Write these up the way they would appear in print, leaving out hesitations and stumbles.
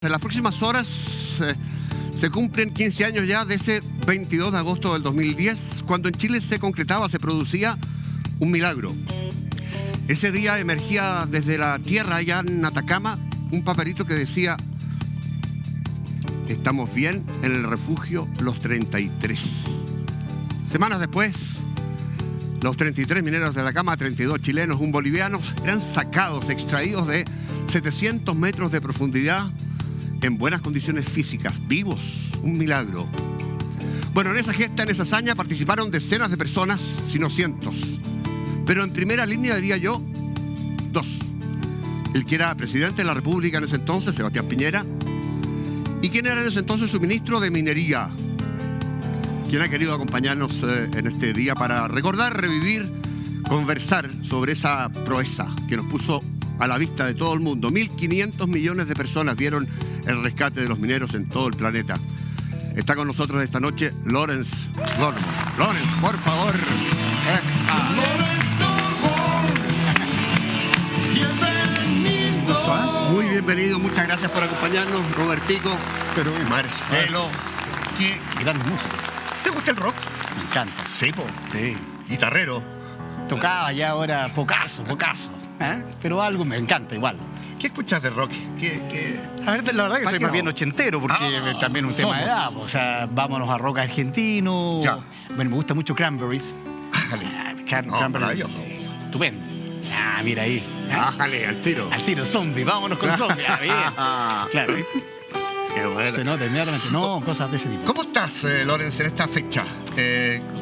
En las próximas horas se cumplen 15 años ya de ese 22 de agosto del 2010, cuando en Chile se producía un milagro. Ese día emergía desde la tierra allá en Atacama un papelito que decía: estamos bien en el refugio Los 33. Semanas después, los 33 mineros de Atacama, 32 chilenos, un boliviano, eran sacados, extraídos de 700 metros de profundidad, en buenas condiciones físicas, vivos, un milagro. Bueno, en esa gesta, en esa hazaña, participaron decenas de personas, si no cientos. Pero en primera línea, diría yo, dos. El que era presidente de la República en ese entonces, Sebastián Piñera, y quien era en ese entonces su ministro de Minería, quien ha querido acompañarnos en este día para recordar, revivir, conversar sobre esa proeza que nos puso a la vista de todo el mundo. 1.500 millones de personas vieron el rescate de los mineros en todo el planeta. Está con nosotros esta noche Lawrence Gorman. Lawrence, por favor. Muy bienvenido, muchas gracias por acompañarnos, Robertico, pero Marcelo. Qué grandes músicos. ¿Te gusta el rock? Me encanta. Sí, po. Sí. Guitarrero. Tocaba ya ahora pocaso. Pero algo me encanta igual. ¿Qué escuchas de rock? A ver, la verdad que soy más bien ochentero, porque también un tema de edad. O sea, vámonos a rock argentino. Ya. Bueno, me gusta mucho Cranberries. Cranberries. Maravilloso. Estupendo. Mira ahí. Ájale, al tiro. Al tiro, zombie. Vámonos con zombie. Bien. Claro. Qué bueno. Se nota inmediatamente. No, cosas de ese tipo. ¿Cómo estás, Lawrence, en esta fecha?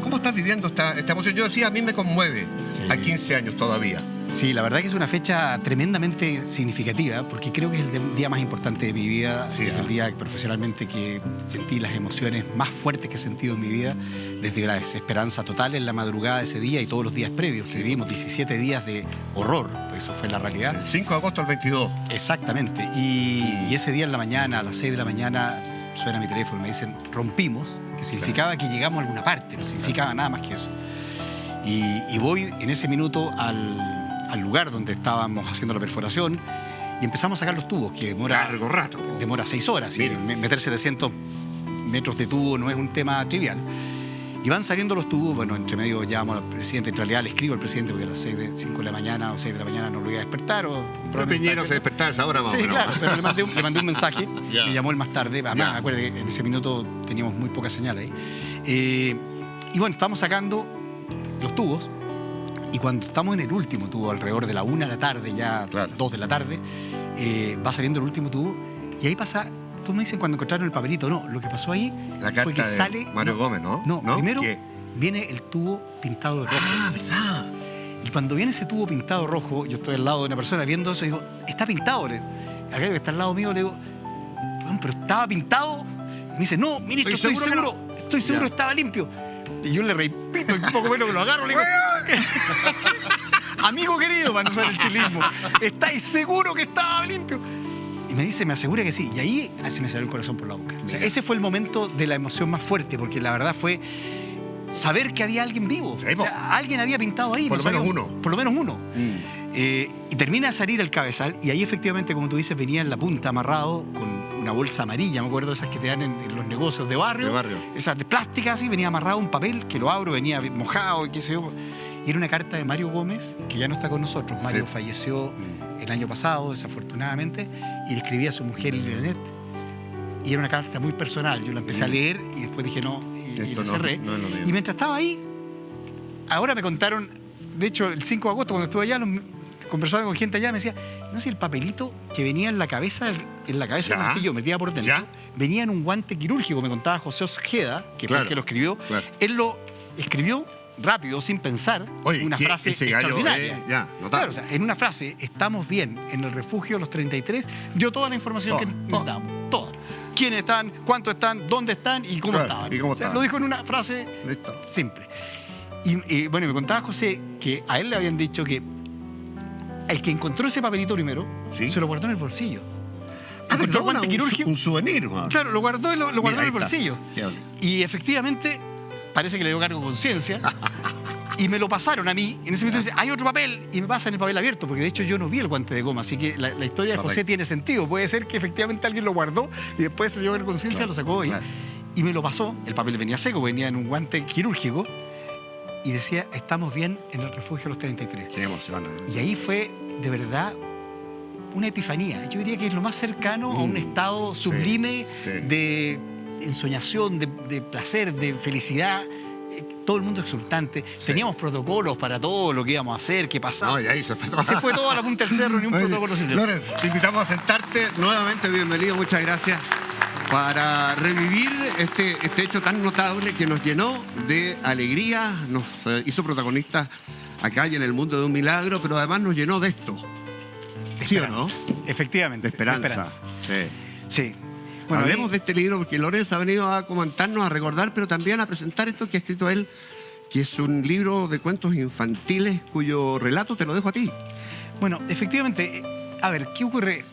¿Cómo estás viviendo esta emoción? Yo decía, a mí me conmueve, Sí. a 15 años todavía. Sí, la verdad que es una fecha tremendamente significativa, porque creo que es el día más importante de mi vida. Sí, es el día profesionalmente que sentí las emociones más fuertes que he sentido en mi vida, desde la desesperanza total en la madrugada de ese día y todos los días previos, que vivimos 17 días de horror. Eso fue la realidad. El 5 de agosto al 22. Exactamente. Y ese día en la mañana, a las 6 de la mañana, suena mi teléfono y me dicen, rompimos, que significaba que llegamos a alguna parte, no significaba nada más que eso. Y voy en ese minuto al lugar donde estábamos haciendo la perforación y empezamos a sacar los tubos, que demora... Largo rato. Demora 6 horas. Y meter 700 metros de tubo no es un tema trivial. Y van saliendo los tubos, bueno, entre medio llamo al presidente, en realidad le escribo al presidente porque a las 5 de la mañana o 6 de la mañana no lo iba a despertar. Pero Piñero se despertaba a esa hora más o Sí, menos. claro, pero le mandé un mensaje, Ya. me llamó él más tarde, además me acuerdo que en ese minuto teníamos muy poca señal ahí. Y bueno, estamos sacando los tubos. Y cuando estamos en el último tubo, alrededor de la 1 de la tarde, ya Claro. 2 de la tarde, va saliendo el último tubo y ahí pasa, todos me dicen cuando encontraron el papelito, no, lo que pasó ahí La fue que carta de sale... Mario Gómez, ¿no? No, primero ¿Qué? viene el tubo pintado de rojo. ¿Verdad? Y cuando viene ese tubo pintado rojo, yo estoy al lado de una persona viendo eso y digo, está pintado. Acá que está al lado mío le digo, pero estaba pintado. Y me dice, no, ministro, estoy seguro, Ya. estaba limpio. Y yo le repito, un poco menos que lo agarro, le digo, amigo querido, para no usar el chilismo, ¿estáis seguro que estaba limpio? Y me dice, me asegura que sí. Y ahí se me salió el corazón por la boca. O sea, ese fue el momento de la emoción más fuerte, porque la verdad fue saber que había alguien vivo. Sí, O sea, alguien había pintado ahí. Por lo menos uno. Por lo menos uno. Y termina de salir el cabezal, y ahí efectivamente, como tú dices, venía en la punta amarrado con una bolsa amarilla, me acuerdo de esas que te dan en los negocios de barrio. De barrio. Esas de plástica, así, venía amarrado un papel que lo abro, venía mojado, y qué sé yo. Y era una carta de Mario Gómez, que ya no está con nosotros. Mario falleció el año pasado, desafortunadamente, y le escribía a su mujer, Leonette. Y era una carta muy personal. Yo la empecé a leer y después dije no, y Esto la cerré. no es lo mío. Y mientras estaba ahí, ahora me contaron, de hecho, el 5 de agosto, cuando estuve allá, conversando con gente allá, me decía, no sé, el papelito que venía en la cabeza del martillo, metida por dentro, ¿Ya? venía en un guante quirúrgico, me contaba José Ojeda, que fue el que lo escribió. Claro. Él lo escribió rápido, sin pensar, Oye, una frase ese gallo, extraordinaria. notable. Claro, o sea, en una frase, estamos bien en el refugio Los 33, dio toda la información que necesitábamos, toda. ¿Quiénes están? ¿Cuántos están? ¿Dónde están? ¿Y cómo estaban? ¿Y cómo O sea, estaban? lo dijo en una frase Listo. simple. Y bueno, me contaba José que a él le habían dicho que el que encontró ese papelito primero, ¿Sí? se lo guardó en el bolsillo. Pero Encontró el guante quirúrgico. un souvenir, man. Claro, lo guardó, lo guardó en el bolsillo. Qué ole. Y efectivamente, parece que le dio cargo de conciencia. Y me lo pasaron a mí. En ese momento dice, hay otro papel. Y me pasan el papel abierto, porque de hecho yo no vi el guante de goma. Así que la historia de José tiene sentido. Puede ser que efectivamente alguien lo guardó y después se le dio ver conciencia, lo sacó y me lo pasó. El papel venía seco, venía en un guante quirúrgico. Y decía, estamos bien en el refugio de los 33. Qué emoción. Y ahí fue, de verdad, una epifanía. Yo diría que es lo más cercano a un estado sublime de ensoñación, de placer, de felicidad. Todo el mundo exultante. Teníamos protocolos para todo lo que íbamos a hacer, qué pasaba. No, y ahí se fue todo a la punta del cerro, ni un protocolo sin Lorenz, te invitamos a sentarte. Nuevamente, bienvenido, muchas gracias. Para revivir este hecho tan notable que nos llenó de alegría, nos hizo protagonistas acá y en el mundo de un milagro, pero además nos llenó de esto. ¿Sí o no? Efectivamente. De esperanza. Sí. Bueno, hablemos de este libro porque Lorenz ha venido a comentarnos, a recordar, pero también a presentar esto que ha escrito él, que es un libro de cuentos infantiles cuyo relato te lo dejo a ti. Bueno, efectivamente, a ver, ¿qué ocurre,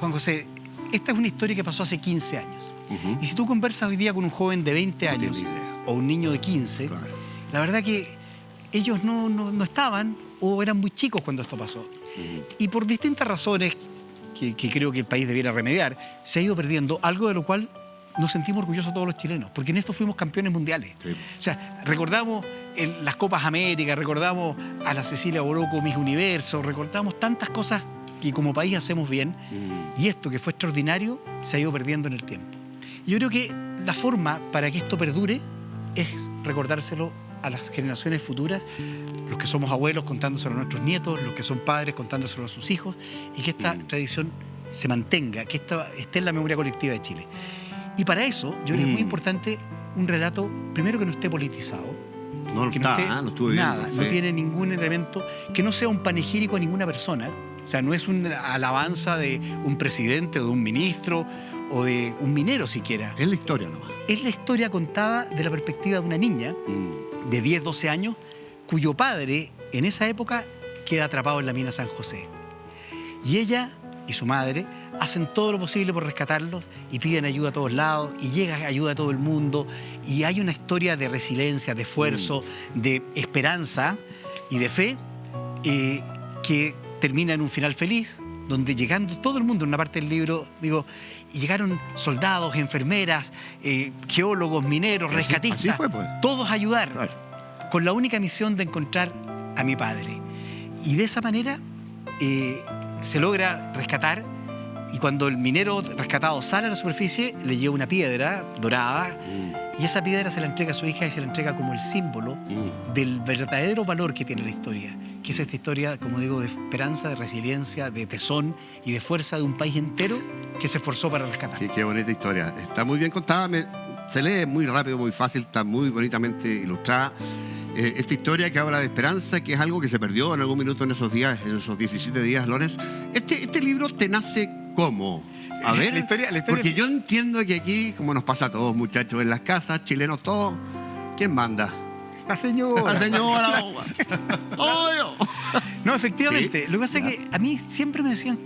Juan José? Esta es una historia que pasó hace 15 años. Y si tú conversas hoy día con un joven de 20 años o un niño de 15, la verdad que ellos no estaban o eran muy chicos cuando esto pasó. Y por distintas razones que creo que el país debiera remediar, se ha ido perdiendo algo de lo cual nos sentimos orgullosos todos los chilenos, porque en esto fuimos campeones mundiales. O sea, recordamos las Copas América, recordamos a la Cecilia Boloco, Miss Universo, recordamos tantas cosas que como país hacemos bien, y esto que fue extraordinario se ha ido perdiendo en el tiempo. Y yo creo que la forma para que esto perdure es recordárselo a las generaciones futuras, los que somos abuelos contándoselo a nuestros nietos, los que son padres contándoselo a sus hijos, y que esta tradición se mantenga, que esté en la memoria colectiva de Chile. Y para eso, yo creo que es muy importante un relato, primero, que no esté politizado. No que está, no estuve viendo. Nada, no tiene ningún elemento, que no sea un panegírico a ninguna persona. O sea, no es una alabanza de un presidente o de un ministro o de un minero siquiera. Es la historia nomás. Es la historia contada de la perspectiva de una niña de 10, 12 años, cuyo padre en esa época queda atrapado en la mina San José. Y ella y su madre hacen todo lo posible por rescatarlos y piden ayuda a todos lados y llega ayuda a todo el mundo. Y hay una historia de resiliencia, de esfuerzo, de esperanza y de fe que termina en un final feliz, donde llegando todo el mundo, en una parte del libro, digo, y llegaron soldados, enfermeras, geólogos, mineros, rescatistas, así fue, pues. Todos a ayudar, con la única misión de encontrar a mi padre. Y de esa manera se logra rescatar, y cuando el minero rescatado sale a la superficie, le lleva una piedra dorada, y esa piedra se la entrega a su hija y se la entrega como el símbolo del verdadero valor que tiene la historia, que es esta historia, como digo, de esperanza, de resiliencia, de tesón y de fuerza de un país entero que se esforzó para rescatar. Qué bonita historia. Está muy bien contada, se lee muy rápido, muy fácil, está muy bonitamente ilustrada. Esta historia que habla de esperanza, que es algo que se perdió en algún minuto en esos días, en esos 17 días, Lorenz. Este libro te nace ¿cómo? A ver, la historia, porque yo entiendo que aquí, como nos pasa a todos, muchachos, en las casas, chilenos todos, ¿quién manda? La señora. La señora. No, efectivamente. ¿Sí? Lo que pasa es que a mí siempre me decían,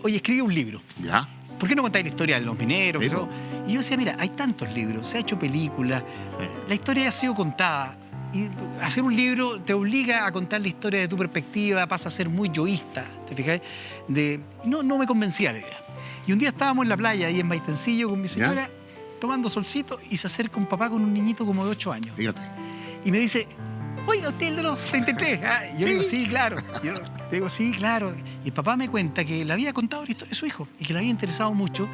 oye, escribe un libro. ¿Ya? ¿Por qué no contáis la historia de los mineros? Sí, y yo decía, mira, hay tantos libros, se ha hecho películas, la historia ha sido contada. Y hacer un libro te obliga a contar la historia de tu perspectiva, pasa a ser muy yoísta, ¿te fijas? No me convencía la idea. Y un día estábamos en la playa, ahí en Maitencillo, con mi señora, tomando solcito, y se acerca un papá con un niñito como de 8 años. Fíjate. Y me dice, oiga, usted es el de los 33. Y yo digo, sí, claro. Yo digo, sí, claro. Y el papá me cuenta que le había contado la historia de su hijo y que le había interesado mucho.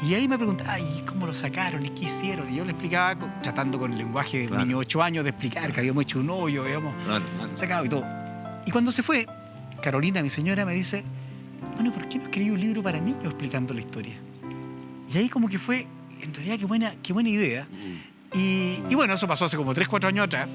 Y ahí me preguntaba, ay, ¿cómo lo sacaron? ¿Y qué hicieron? Y yo le explicaba, tratando con el lenguaje de un niño de 8 años, de explicar que habíamos hecho un hoyo, habíamos sacado y todo. Y cuando se fue, Carolina, mi señora, me dice, bueno, ¿por qué no escribí un libro para niños explicando la historia? Y ahí como que fue, en realidad, qué buena idea. Y bueno, eso pasó hace como 3, 4 años atrás.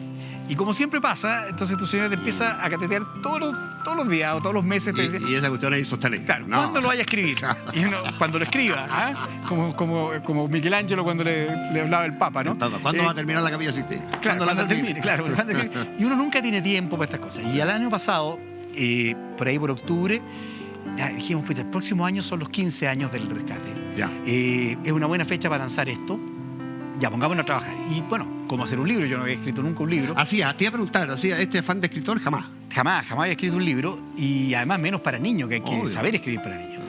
Y como siempre pasa, entonces tu señora te empieza a catetear todos los días o todos los meses. Y esa cuestión es insostenible. Claro, ¿cuándo lo vaya a escribir? Y uno, cuando lo escriba, como Michelangelo cuando le hablaba el Papa, ¿no? ¿Cuándo va a terminar la Capilla Sixtina? Claro, cuando termine, claro. Y uno nunca tiene tiempo para estas cosas. Y el año pasado, por ahí por octubre, dijimos, pues el próximo año son los 15 años del rescate. Ya. Es una buena fecha para lanzar esto. ya, pongámonos a trabajar. Y bueno, ¿cómo hacer un libro? Yo no había escrito nunca un libro. Así, te iba a preguntar, así, este afán de escritor jamás. Jamás había escrito un libro, y además menos para niños, que hay que Obvio. saber escribir para niños.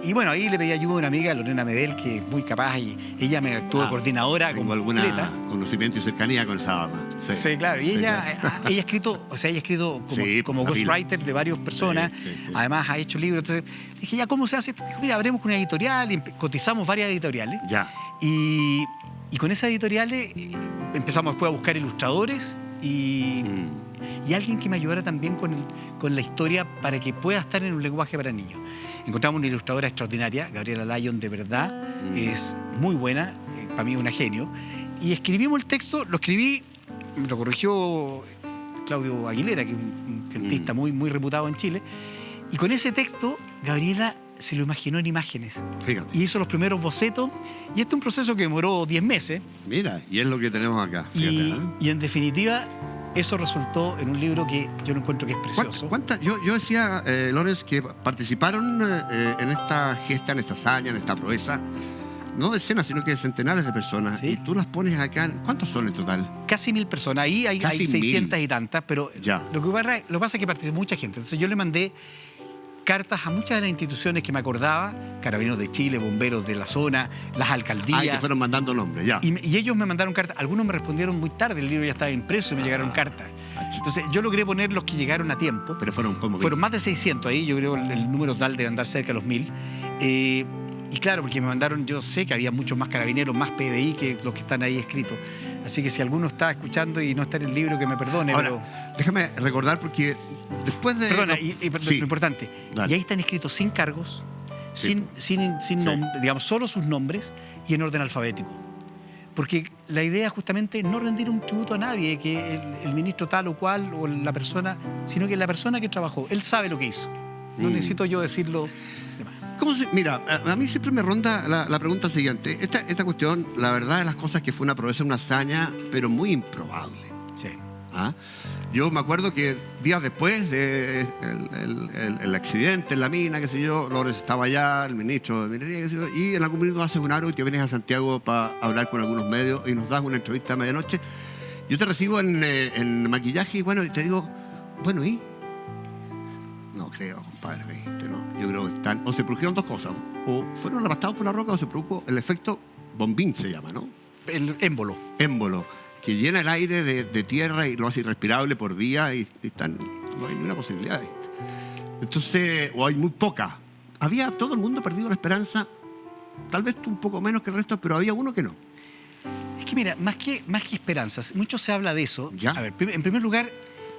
Y bueno, ahí le pedí ayuda a una amiga, Lorena Medel, que es muy capaz, y ella me actuó de coordinadora Tengo completa. algún conocimiento y cercanía con esa dama. Sí, claro. Y ella ha escrito, o sea, ella ha escrito como, Sí, como pues, ghostwriter de varias personas. Sí. Además ha hecho libros. Entonces dije, ya, ¿cómo se hace esto? Dijo, mira, abremos una editorial y cotizamos varias editoriales. Ya. Y con esas editoriales empezamos después a buscar ilustradores y alguien que me ayudara también con la historia para que pueda estar en un lenguaje para niños. Encontramos una ilustradora extraordinaria, Gabriela Lyon, de verdad, es muy buena, para mí es una genio. Y escribimos el texto, lo corrigió Claudio Aguilera, que es un artista muy, muy reputado en Chile. Y con ese texto, Gabriela se lo imaginó en imágenes. Fíjate. Y hizo los primeros bocetos. Y este es un proceso que demoró 10 meses. Mira, y es lo que tenemos acá. Fíjate, Y en definitiva, eso resultó en un libro que yo lo encuentro que es precioso. Yo decía, Lorenz, que participaron en esta gesta, en esta hazaña, en esta proeza, no decenas, sino que centenares de personas. Sí. Y tú las pones acá. ¿Cuántos son en total? Casi 1000 personas. Ahí hay Casi 600 1000. y tantas, pero Ya. lo que pasa es que participó mucha gente. Entonces yo le mandé cartas a muchas de las instituciones que me acordaba, Carabineros de Chile, bomberos de la zona, las alcaldías. Te fueron mandando nombres, ya. Y ellos me mandaron cartas. Algunos me respondieron muy tarde, el libro ya estaba impreso y me llegaron cartas. Entonces yo logré poner los que llegaron a tiempo. Pero fueron como... Fueron más de 600 ahí, yo creo el número total debe andar cerca de los 1000. Y claro, porque me mandaron, yo sé que había muchos más carabineros, más PDI que los que están ahí escritos. Así que si alguno está escuchando y no está en el libro, que me perdone. Ahora, pero... déjame recordar, porque después de... Perdona, Sí. lo importante. Dale. Y ahí están escritos sin cargos, Sí, sin Sí. nombre, digamos, solo sus nombres y en orden alfabético. Porque la idea justamente es no rendir un tributo a nadie, que el ministro tal o cual o la persona, sino que la persona que trabajó, él sabe lo que hizo. No necesito yo decirlo. Mira, a mí siempre me ronda la pregunta siguiente. Esta cuestión, la verdad de las cosas, que fue una proeza, una hazaña, pero muy improbable. Sí. ¿Ah? Yo me acuerdo que días después del accidente en la mina, qué sé yo, Lorenz estaba allá, el ministro de Minería, qué sé yo, y en algún minuto haces un aro y te vienes a Santiago para hablar con algunos medios y nos das una entrevista a medianoche. Yo te recibo en maquillaje y bueno, y te digo, bueno, ¿y? No creo, compadre, me dijiste, no. Yo creo que están, o se produjeron dos cosas, o fueron aplastados por la roca o se produjo el efecto bombín, se llama, ¿no? El émbolo. Émbolo, que llena el aire de tierra y lo hace irrespirable por día y no hay ninguna posibilidad. Entonces, o hay muy poca. Había todo el mundo perdido la esperanza, tal vez tú un poco menos que el resto, pero había uno que no. Es que mira, más que esperanzas, mucho se habla de eso. ¿Ya? A ver, en primer lugar,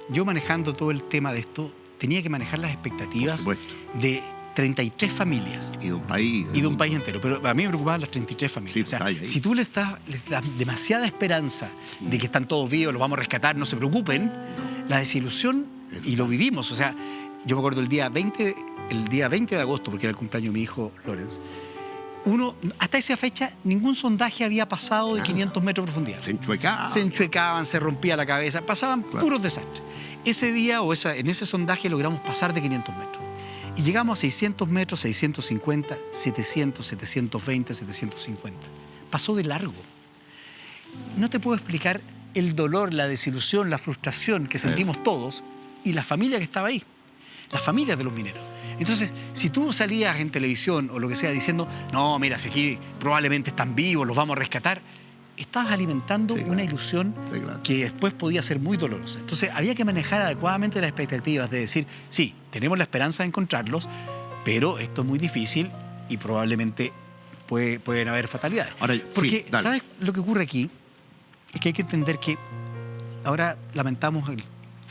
yo manejando todo el tema de esto, tenía que manejar las expectativas Por supuesto. de 33 familias. Y de un país. Y de un país entero. Pero a mí me preocupaban las 33 familias. Sí, o sea, está ahí. si tú les das demasiada esperanza de que están todos vivos, los vamos a rescatar, no se preocupen, la desilusión, y lo vivimos. O sea, yo me acuerdo el día 20 de agosto, porque era el cumpleaños de mi hijo Lorenz, hasta esa fecha, ningún sondaje había pasado de 500 metros de profundidad. Se enchuecaba. Se enchuecaban, se rompía la cabeza, pasaban puros desastres. Ese día en ese sondaje logramos pasar de 500 metros. Y llegamos a 600 metros, 650, 700, 720, 750. Pasó de largo. No te puedo explicar el dolor, la desilusión, la frustración que sentimos todos y la familia que estaba ahí. Las familias de los mineros. Entonces, si tú salías en televisión o lo que sea diciendo, no, mira, si aquí probablemente están vivos, los vamos a rescatar, estabas alimentando una ilusión que después podía ser muy dolorosa. Entonces, había que manejar adecuadamente las expectativas de decir, sí, tenemos la esperanza de encontrarlos, pero esto es muy difícil y probablemente pueden haber fatalidades. Ahora, porque, dale. ¿sabes lo que ocurre aquí? Es que hay que entender que ahora lamentamos el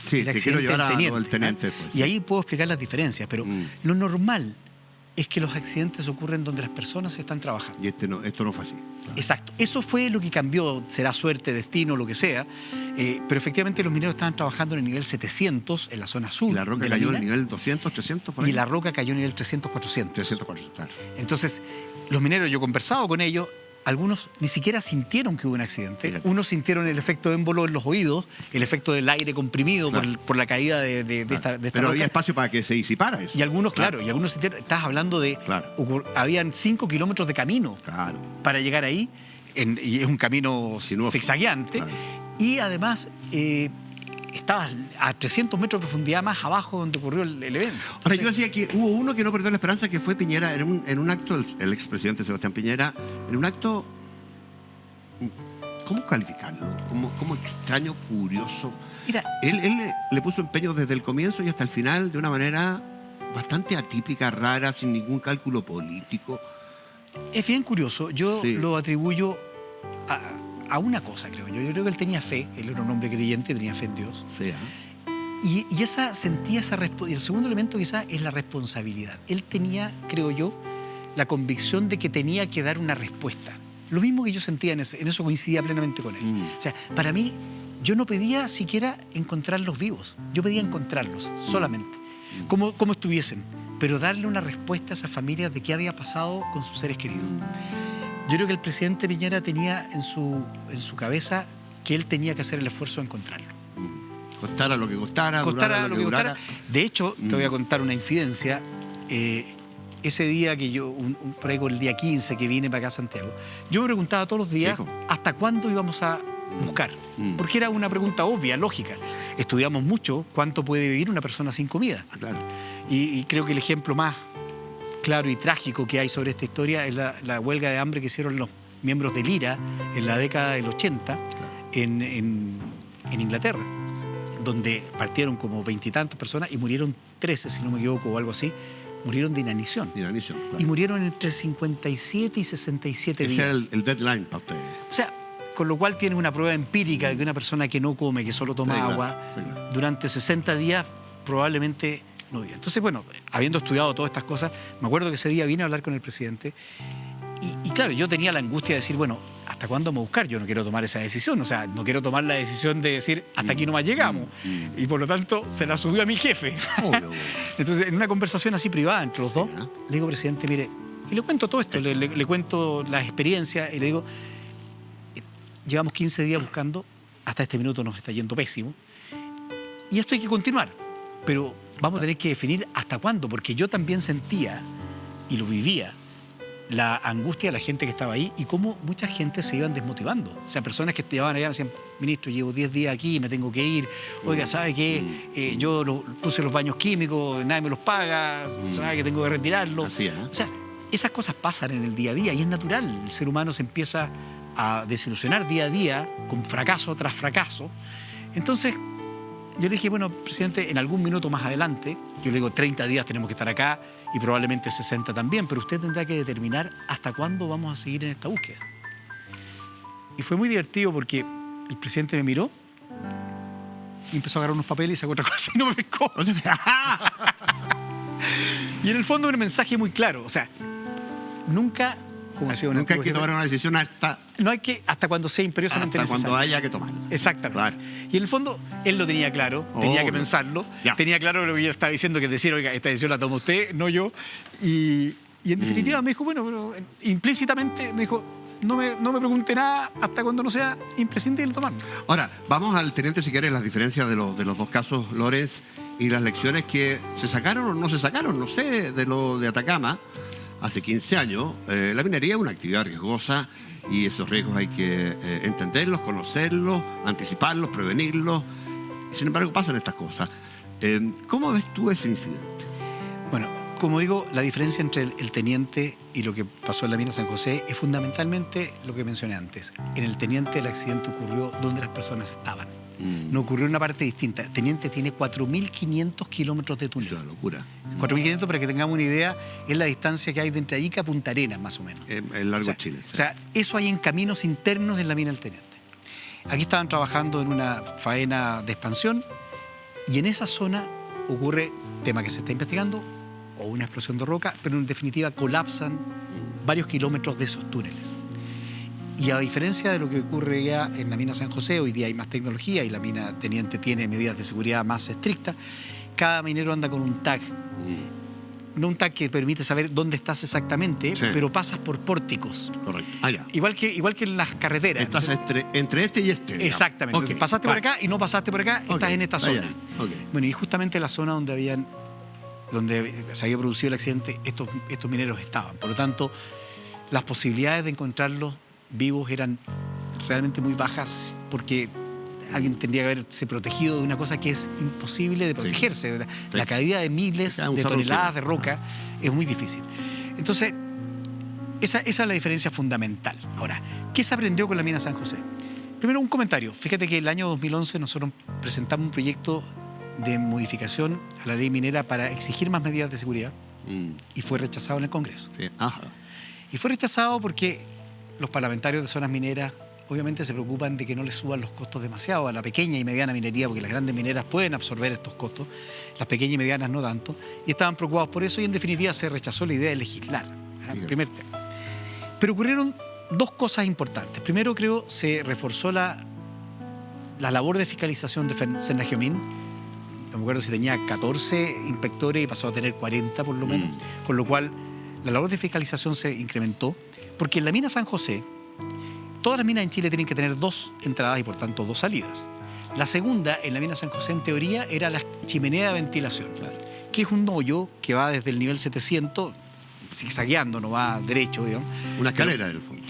Sí, te quiero llevar del al teniente. Pues, y ahí puedo explicar las diferencias, pero lo normal es que los accidentes ocurren donde las personas están trabajando. Y esto no fue así. Claro. Exacto. Eso fue lo que cambió, será suerte, destino, lo que sea, pero efectivamente los mineros estaban trabajando en el nivel 700, en la zona sur. Y la roca de la cayó en mina, el nivel 200, 300, por ahí. y la roca cayó en el nivel 300, 400. 300, 400, claro. Entonces, los mineros, yo he conversado con ellos, algunos ni siquiera sintieron que hubo un accidente. Fíjate. Unos sintieron el efecto de émbolo en los oídos, el efecto del aire comprimido Claro. por la caída de esta Pero roca. había espacio para que se disipara eso. Y algunos, claro, y algunos sintieron, estás hablando de, Claro. habían 5 kilómetros de camino Claro. para llegar ahí. y es un camino Sinuoso. zigzagueante. Claro. Y además estaba a 300 metros de profundidad más abajo donde ocurrió el evento. Ahora, yo decía que hubo uno que no perdió la esperanza, que fue Piñera, en un acto, el expresidente Sebastián Piñera, en un acto, ¿cómo calificarlo? Como extraño, curioso. Mira, Él le puso empeño desde el comienzo y hasta el final de una manera bastante atípica, rara, sin ningún cálculo político. es bien curioso. Yo Sí. lo atribuyo a una cosa, creo yo. Yo creo que él tenía fe. Él era un hombre creyente, tenía fe en Dios. Sea. Y sentía esa responsabilidad. Y el segundo elemento quizás es la responsabilidad. Él tenía, creo yo, la convicción de que tenía que dar una respuesta. Lo mismo que yo sentía en eso coincidía plenamente con él. O sea, para mí, yo no pedía siquiera encontrarlos vivos. Yo pedía encontrarlos solamente, como estuviesen. Pero darle una respuesta a esas familias de qué había pasado con sus seres queridos. Yo creo que el presidente Piñera tenía en su cabeza que él tenía que hacer el esfuerzo de encontrarlo. Costara lo que costara, Costara durara lo que durara. costara. De hecho, te voy a contar una infidencia. Ese día que yo, por ahí con el día 15 que vine para acá a Santiago, yo me preguntaba todos los días Sí, po. hasta cuándo íbamos a buscar. Porque era una pregunta obvia, lógica. Estudiamos mucho cuánto puede vivir una persona sin comida. Ah, claro. Y creo que el ejemplo más claro y trágico que hay sobre esta historia es la huelga de hambre que hicieron los miembros del IRA en la década del 80 en Inglaterra, donde partieron como 20 y tantas personas y murieron 13, si no me equivoco, o algo así, murieron de inanición. Inanición, claro. Y murieron entre 57 y 67 Ese días. era el deadline para ustedes. O sea, con lo cual tienes una prueba empírica de que una persona que no come, que solo toma Sí, claro, agua, sí, claro. durante 60 días probablemente no vive. Entonces, bueno, habiendo estudiado todas estas cosas, me acuerdo que ese día vine a hablar con el presidente y claro, yo tenía la angustia de decir, bueno, ¿hasta cuándo vamos a buscar? Yo no quiero tomar esa decisión, o sea, no quiero tomar la decisión de decir, hasta aquí nomás llegamos. Y por lo tanto, se la subió a mi jefe. Obvio. Entonces, en una conversación así privada entre los dos, ¿no? le digo, presidente, mire, y le cuento todo esto, le cuento las experiencias y le digo, llevamos 15 días buscando, hasta este minuto nos está yendo pésimo, y esto hay que continuar, pero vamos a tener que definir hasta cuándo, porque yo también sentía, y lo vivía, la angustia de la gente que estaba ahí y cómo mucha gente se iban desmotivando. O sea, personas que llevaban allá me decían, ministro, llevo 10 días aquí, me tengo que ir. Oiga, ¿sabe qué? Yo puse los baños químicos, nadie me los paga, ¿sabe que tengo que retirarlos? Así es. O sea, esas cosas pasan en el día a día y es natural. El ser humano se empieza a desilusionar día a día, con fracaso tras fracaso. Entonces, yo le dije, bueno, presidente, en algún minuto más adelante, yo le digo, 30 días tenemos que estar acá y probablemente 60 también, pero usted tendrá que determinar hasta cuándo vamos a seguir en esta búsqueda. Y fue muy divertido porque el presidente me miró y empezó a agarrar unos papeles y sacó otra cosa y no me pescó. Y en el fondo un mensaje muy claro, o sea, nunca, como decía un Nunca hay antiguo que jefe, tomar una decisión hasta cuando sea imperiosamente necesario. cuando haya que tomarla. Exactamente. Claro. Y en el fondo, él lo tenía claro, tenía que Obvio. pensarlo, Ya. tenía claro lo que yo estaba diciendo, que es decir, oiga, esta decisión la toma usted, no yo. Y en definitiva me dijo, bueno, pero implícitamente me dijo, no me pregunte nada hasta cuando no sea imprescindible tomarlo. Ahora, vamos al teniente, si quieres, las diferencias de los dos casos, Lorenz, y las lecciones que se sacaron o no se sacaron, no sé, de lo de Atacama, hace 15 años. La minería es una actividad riesgosa y esos riesgos hay que entenderlos, conocerlos, anticiparlos, prevenirlos. Sin embargo, pasan estas cosas. ¿Cómo ves tú ese incidente? Bueno, como digo, la diferencia entre el teniente y lo que pasó en la mina San José es fundamentalmente lo que mencioné antes. En el teniente el accidente ocurrió donde las personas estaban. No ocurrió en una parte distinta. El teniente tiene 4.500 kilómetros de túnel. Es una locura. 4.500, para que tengamos una idea, es la distancia que hay de entre Arica a Punta Arenas, más o menos. El largo O sea, Chile. O sea, eso hay en caminos internos en la mina del teniente. Aquí estaban trabajando en una faena de expansión y en esa zona ocurre, tema que se está investigando, o una explosión de roca, pero en definitiva colapsan varios kilómetros de esos túneles. Y a diferencia de lo que ocurre ya en la mina San José, hoy día hay más tecnología y la mina teniente tiene medidas de seguridad más estrictas, cada minero anda con un tag. No un tag que permite saber dónde estás exactamente, Sí. pero pasas por pórticos. Correcto. Ah, ya. Igual que en las carreteras. Estás entre este y este. digamos. Exactamente. Ok. Entonces, pasaste por acá y no pasaste por acá, Ok. estás en esta Ah, zona. ya. Ok. Bueno, y justamente la zona donde se había producido el accidente, estos mineros estaban. Por lo tanto, las posibilidades de encontrarlos vivos eran realmente muy bajas porque alguien tendría que haberse protegido de una cosa que es imposible de protegerse. Sí. La caída de miles de toneladas de roca es muy difícil. Entonces, esa es la diferencia fundamental. Ahora, ¿qué se aprendió con la mina San José? Primero, un comentario. Fíjate que el año 2011 nosotros presentamos un proyecto de modificación a la ley minera para exigir más medidas de seguridad y fue rechazado en el Congreso. Sí. Ajá. Y fue rechazado porque los parlamentarios de zonas mineras obviamente se preocupan de que no les suban los costos demasiado a la pequeña y mediana minería, porque las grandes mineras pueden absorber estos costos, las pequeñas y medianas no tanto, y estaban preocupados por eso y en definitiva se rechazó la idea de legislar. El primer tema. Pero ocurrieron dos cosas importantes. Primero, creo, se reforzó la labor de fiscalización de Senagiomin. No me acuerdo si tenía 14 inspectores y pasó a tener 40 por lo menos, con lo cual la labor de fiscalización se incrementó, porque en la mina San José, todas las minas en Chile tienen que tener 2 entradas y por tanto 2 salidas. La segunda, en la mina San José, en teoría, era la chimenea de ventilación, que es un hoyo que va desde el nivel 700, zigzagueando, no va derecho, digamos. Una escalera, del fondo.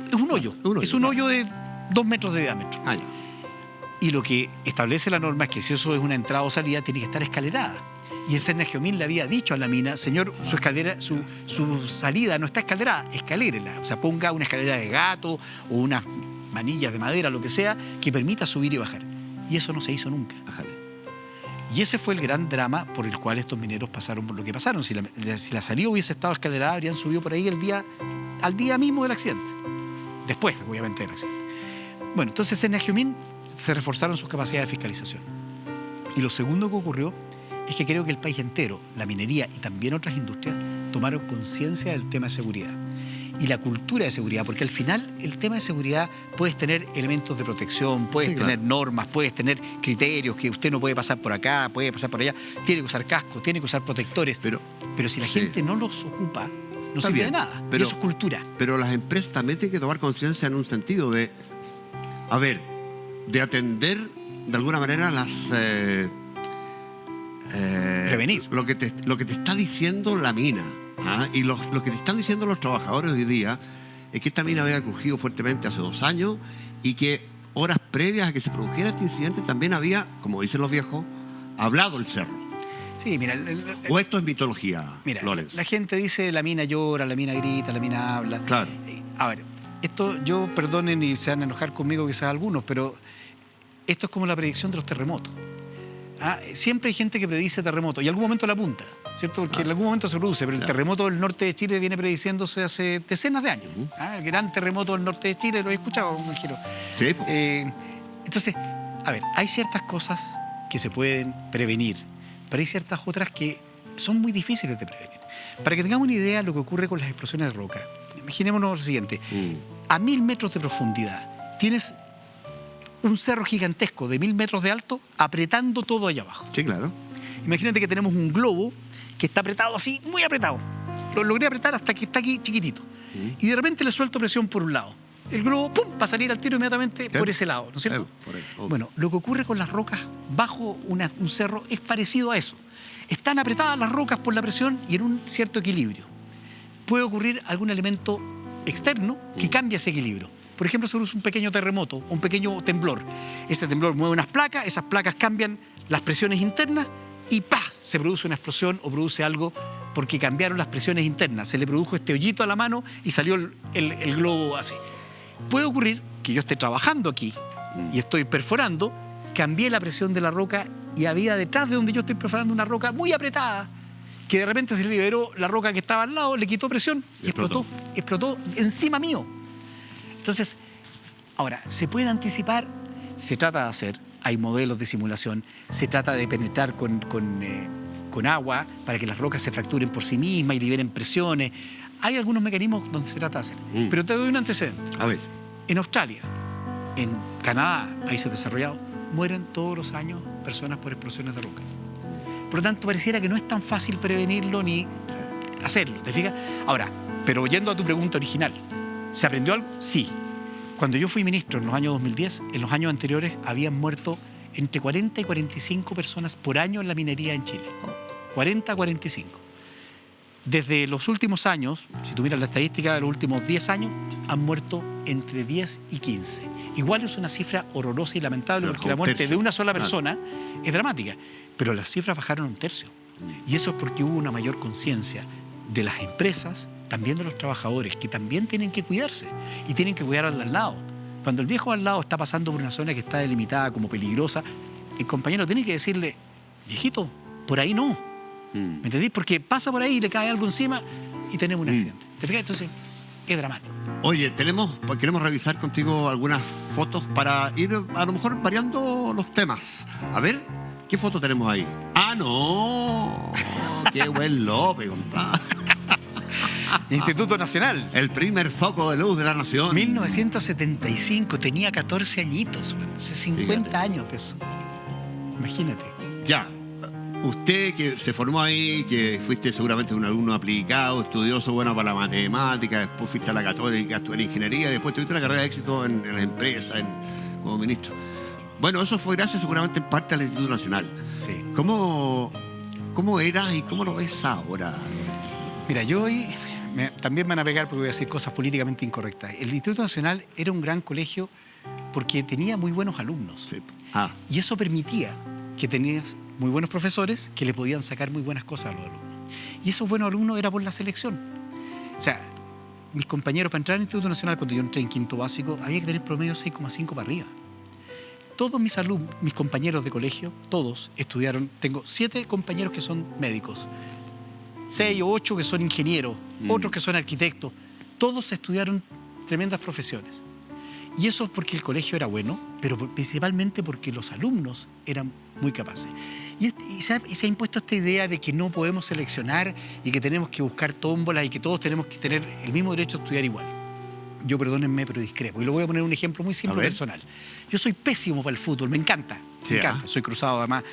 Es un hoyo. Es un hoyo de 2 metros de diámetro. Ah, ya. Y lo que establece la norma es que si eso es una entrada o salida, tiene que estar escalerada. Y el Senagiomin le había dicho a la mina, señor, su escalera, su salida no está escalerada, escalérela. O sea, ponga una escalera de gato o unas manillas de madera, lo que sea, que permita subir y bajar. Y eso no se hizo nunca. Ájale. Y ese fue el gran drama por el cual estos mineros pasaron por lo que pasaron. Si la salida hubiese estado escalerada, habrían subido por ahí al día mismo del accidente. Después, obviamente, del accidente. Bueno, entonces en Senagiomin se reforzaron sus capacidades de fiscalización. Y lo segundo que ocurrió es que creo que el país entero, la minería y también otras industrias, tomaron conciencia del tema de seguridad y la cultura de seguridad, porque al final el tema de seguridad puedes tener elementos de protección, puedes tener normas, puedes tener criterios, que usted no puede pasar por acá, puede pasar por allá, tiene que usar casco, tiene que usar protectores, pero si la gente no los ocupa, no sirve de nada. Pero, y eso es cultura. Pero las empresas también tienen que tomar conciencia en un sentido de, de atender de alguna manera las... prevenir. Lo que te está diciendo la mina, y lo que te están diciendo los trabajadores hoy día es que esta mina había crujido fuertemente hace 2 años y que horas previas a que se produjera este incidente también había, como dicen los viejos, hablado el cerro. Sí, mira... ¿O esto es mitología, mira, Lorenz? La gente dice la mina llora, la mina grita, la mina habla. Claro. A ver, esto, yo perdonen y se van a enojar conmigo quizás algunos, pero esto es como la predicción de los terremotos. Siempre hay gente que predice terremotos y en algún momento la apunta, ¿cierto? Porque en algún momento se produce, pero el terremoto del norte de Chile viene prediciéndose hace decenas de años. El gran terremoto del norte de Chile, lo he escuchado, me imagino. Sí. Entonces, a ver, hay ciertas cosas que se pueden prevenir, pero hay ciertas otras que son muy difíciles de prevenir. Para que tengamos una idea de lo que ocurre con las explosiones de roca, imaginémonos lo siguiente. A 1000 metros de profundidad tienes un cerro gigantesco de 1000 metros de alto apretando todo allá abajo. Sí, claro. Imagínate que tenemos un globo que está apretado así, muy apretado. Lo logré apretar hasta que está aquí chiquitito. Y de repente le suelto presión por un lado. El globo, ¡pum!, va a salir al tiro inmediatamente por ese lado, ¿no es cierto? Bueno, lo que ocurre con las rocas bajo un cerro es parecido a eso. Están apretadas las rocas por la presión y en un cierto equilibrio. Puede ocurrir algún elemento externo que cambie ese equilibrio. Por ejemplo, se produce un pequeño terremoto, un pequeño temblor. Ese temblor mueve unas placas, esas placas cambian las presiones internas y ¡pah!, se produce una explosión o produce algo porque cambiaron las presiones internas. Se le produjo este hoyito a la mano y salió el globo así. Puede ocurrir que yo esté trabajando aquí y estoy perforando, cambié la presión de la roca y había detrás de donde yo estoy perforando una roca muy apretada que de repente se liberó la roca que estaba al lado, le quitó presión y explotó encima mío. Entonces, ahora, ¿se puede anticipar? Se trata de hacer, hay modelos de simulación, se trata de penetrar con agua para que las rocas se fracturen por sí mismas y liberen presiones. Hay algunos mecanismos donde se trata de hacer. Pero te doy un antecedente. A ver. En Australia, en Canadá, países desarrollados, mueren todos los años personas por explosiones de roca. Por lo tanto, pareciera que no es tan fácil prevenirlo ni hacerlo, ¿te fijas? Ahora, pero yendo a tu pregunta original, ¿se aprendió algo? Sí. Cuando yo fui ministro en los años 2010, en los años anteriores habían muerto entre 40 y 45 personas por año en la minería en Chile. 40 a 45. Desde los últimos años, si tú miras la estadística de los últimos 10 años, han muerto entre 10 y 15. Igual es una cifra horrorosa y lamentable, porque la muerte de una sola persona es dramática. Pero las cifras bajaron un tercio. Y eso es porque hubo una mayor conciencia de las empresas, también de los trabajadores, que también tienen que cuidarse y tienen que cuidar al de al lado. Cuando el viejo al lado está pasando por una zona que está delimitada como peligrosa, el compañero tiene que decirle, viejito, por ahí no. ¿Me entendís? Porque pasa por ahí y le cae algo encima y tenemos un accidente. ¿Te fijas? Entonces, es dramático. Oye, queremos revisar contigo algunas fotos para ir a lo mejor variando los temas. A ver, ¿qué foto tenemos ahí? ¡Ah, no! ¡Qué buen López, compadre! Instituto Nacional. El primer foco de luz de la nación. 1975, tenía 14 añitos, bueno, hace 50 Fíjate. años de eso. Imagínate. Ya, usted que se formó ahí, que fuiste seguramente un alumno aplicado, estudioso, bueno para la matemática, después fuiste a la Católica, estudié ingeniería, después tuviste una carrera de éxito en las empresas, como ministro. Bueno, eso fue gracias seguramente en parte al Instituto Nacional. Sí. ¿Cómo eras y cómo lo ves ahora, Lorenz? Mira, yo hoy también me van a pegar porque voy a decir cosas políticamente incorrectas. El Instituto Nacional era un gran colegio porque tenía muy buenos alumnos. Sí. Y eso permitía que tenías muy buenos profesores que le podían sacar muy buenas cosas a los alumnos. Y esos buenos alumnos era por la selección. O sea, mis compañeros para entrar al Instituto Nacional, cuando yo entré en quinto básico, había que tener promedio 6,5 para arriba. Todos mis alumnos, mis compañeros de colegio, todos estudiaron. Tengo 7 compañeros que son médicos, 6 o 8 que son ingenieros, otros que son arquitectos. Todos estudiaron tremendas profesiones. Y eso es porque el colegio era bueno, pero principalmente porque los alumnos eran muy capaces. Y se ha impuesto esta idea de que no podemos seleccionar y que tenemos que buscar tómbolas y que todos tenemos que tener el mismo derecho a estudiar igual. Yo, perdónenme, pero discrepo. Y lo voy a poner un ejemplo muy simple personal. Yo soy pésimo para el fútbol, me encanta. Me encanta. Soy cruzado además,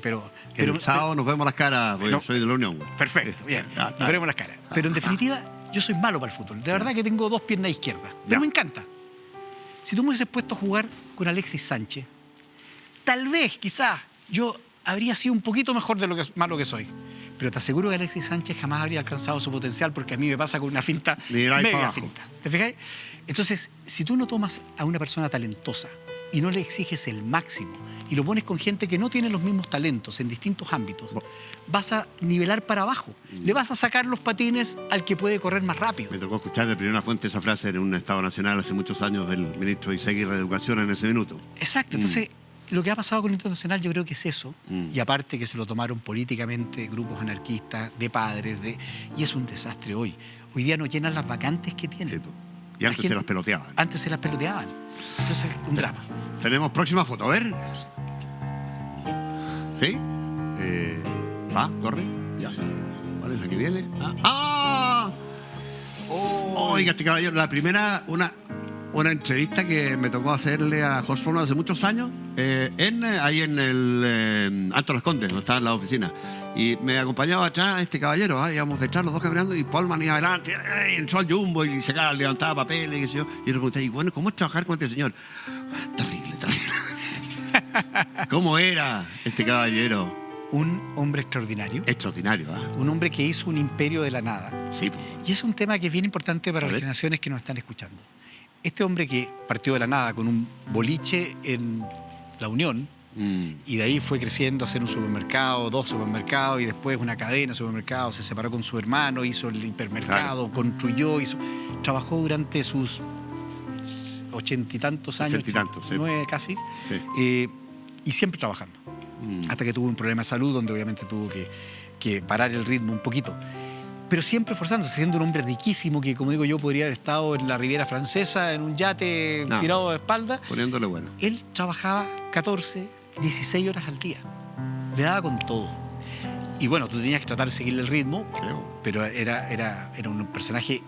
pero el sábado nos vemos las caras, porque yo soy de la Unión. Perfecto, bien. Nos veremos las caras. Pero en definitiva, yo soy malo para el fútbol. De verdad que tengo 2 piernas izquierdas. Pero me encanta. Si tú me hubieses puesto a jugar con Alexis Sánchez, tal vez, quizás, yo habría sido un poquito mejor de lo que malo que soy. Pero te aseguro que Alexis Sánchez jamás habría alcanzado su potencial, porque a mí me pasa con una finta, mega finta. ¿Te fijáis? Entonces, si tú no tomas a una persona talentosa y no le exiges el máximo y lo pones con gente que no tiene los mismos talentos en distintos ámbitos, vas a nivelar para abajo. Le vas a sacar los patines al que puede correr más rápido. Me tocó escuchar de primera fuente esa frase en un Estado Nacional hace muchos años del ministro Iseguirre de Educación en ese minuto. Exacto. Entonces, lo que ha pasado con el Instituto Nacional yo creo que es eso. Y aparte que se lo tomaron políticamente grupos anarquistas, de padres, y es un desastre hoy. Hoy día no llenan las vacantes que tienen. Sí, y antes se las peloteaban. Antes se las peloteaban. Entonces, un drama. Tenemos próxima foto, a ver. ¿Sí? Va, corre. Ya. ¿Cuál es la que viene? Oiga, este caballero, la primera, una entrevista que me tocó hacerle a Jorge Forno hace muchos años, ahí en el Alto Las Condes, donde estaba en la oficina. Y me acompañaba atrás este caballero, íbamos detrás los dos caminando, y Paulman iba adelante, entró al Jumbo y levantaba papeles, y qué sé yo. Y yo le pregunté, y bueno, ¿cómo es trabajar con este señor? Terrible, terrible. ¿Cómo era este caballero? Un hombre extraordinario. Extraordinario, Un hombre que hizo un imperio de la nada. Sí. Y es un tema que es bien importante para las generaciones que nos están escuchando. Este hombre que partió de la nada con un boliche en La Unión, y de ahí fue creciendo a hacer un supermercado, 2 supermercados, y después una cadena de supermercados, se separó con su hermano, hizo el hipermercado, construyó, trabajó durante sus 80 y tantos años, 80 y tantos, 9 casi, y siempre trabajando. Hasta que tuvo un problema de salud donde obviamente tuvo que parar el ritmo un poquito. Pero siempre esforzándose, siendo un hombre riquísimo que, como digo yo, podría haber estado en la Riviera Francesa en un yate tirado de espalda. Poniéndole bueno. Él trabajaba 14, 16 horas al día. Le daba con todo. Y bueno, tú tenías que tratar de seguirle el ritmo, pero era un personaje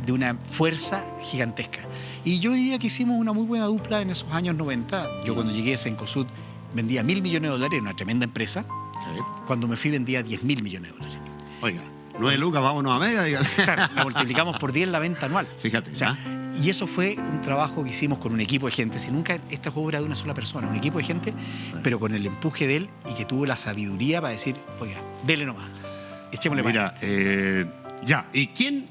de una fuerza gigantesca. Y yo diría que hicimos una muy buena dupla en esos años 90. Yo cuando llegué a Cencosud vendía $1.000 millones, una tremenda empresa. Cuando me fui vendía $10.000 millones. Oiga, 9 lucas, vámonos a Mega. Claro, la multiplicamos por 10 la venta anual. Fíjate. O sea, y eso fue un trabajo que hicimos con un equipo de gente. Si nunca esta obra de una sola persona, un equipo de gente, pero con el empuje de él y que tuvo la sabiduría para decir, oiga, dele nomás, echémosle Mira, Ya, ¿y quién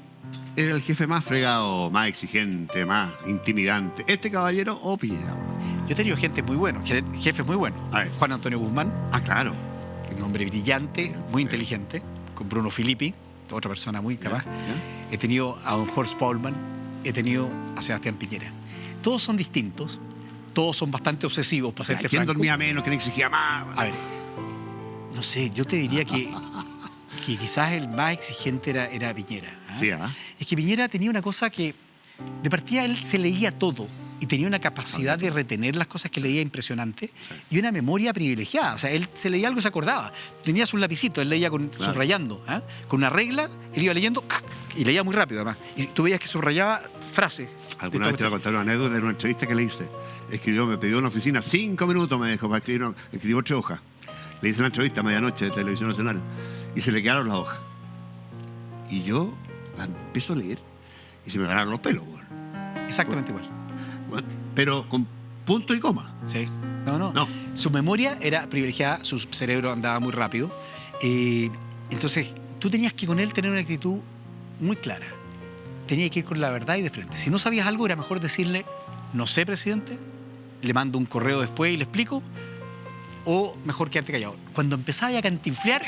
era el jefe más fregado, más exigente, más intimidante? ¿Este caballero o Piñera? Yo he tenido gente muy buena, jefes muy buenos. A ver. Juan Antonio Guzmán, Ah, claro. un hombre brillante, muy Sí. inteligente, con Bruno Filippi, otra persona muy capaz. ya. He tenido a don Horst Paulmann, he tenido a Sebastián Piñera. Todos son distintos, todos son bastante obsesivos, para serte ¿Quién franco. dormía menos? ¿Quién exigía más? A ver, no sé, yo te diría que quizás el más exigente era Piñera. ¿ah? Sí, ¿ah? Es que Piñera tenía una cosa que, de partida, él se leía todo y tenía una capacidad de retener las cosas que leía impresionante y una memoria privilegiada. O sea, él se leía algo y se acordaba. Tenía su lapicito, él leía subrayando, ¿ah? Con una regla, él iba leyendo y leía muy rápido además. Y tú veías que subrayaba frases. Alguna vez te voy a contar una anécdota de una entrevista que le hice. Me pidió una oficina, 5 minutos me dejó para escribir 8 hojas. Le hice una entrevista a medianoche de Televisión Nacional y se le quedaron las hojas. Y yo la empiezo a leer y se me ganaron los pelos. Bueno. Exactamente igual. Bueno, pero con punto y coma. Sí. No. Su memoria era privilegiada, su cerebro andaba muy rápido. Entonces, tú tenías que con él tener una actitud muy clara. Tenías que ir con la verdad y de frente. Si no sabías algo, era mejor decirle, no sé, presidente, le mando un correo después y le explico, o mejor quedarte callado. Cuando empezaba a cantinflear,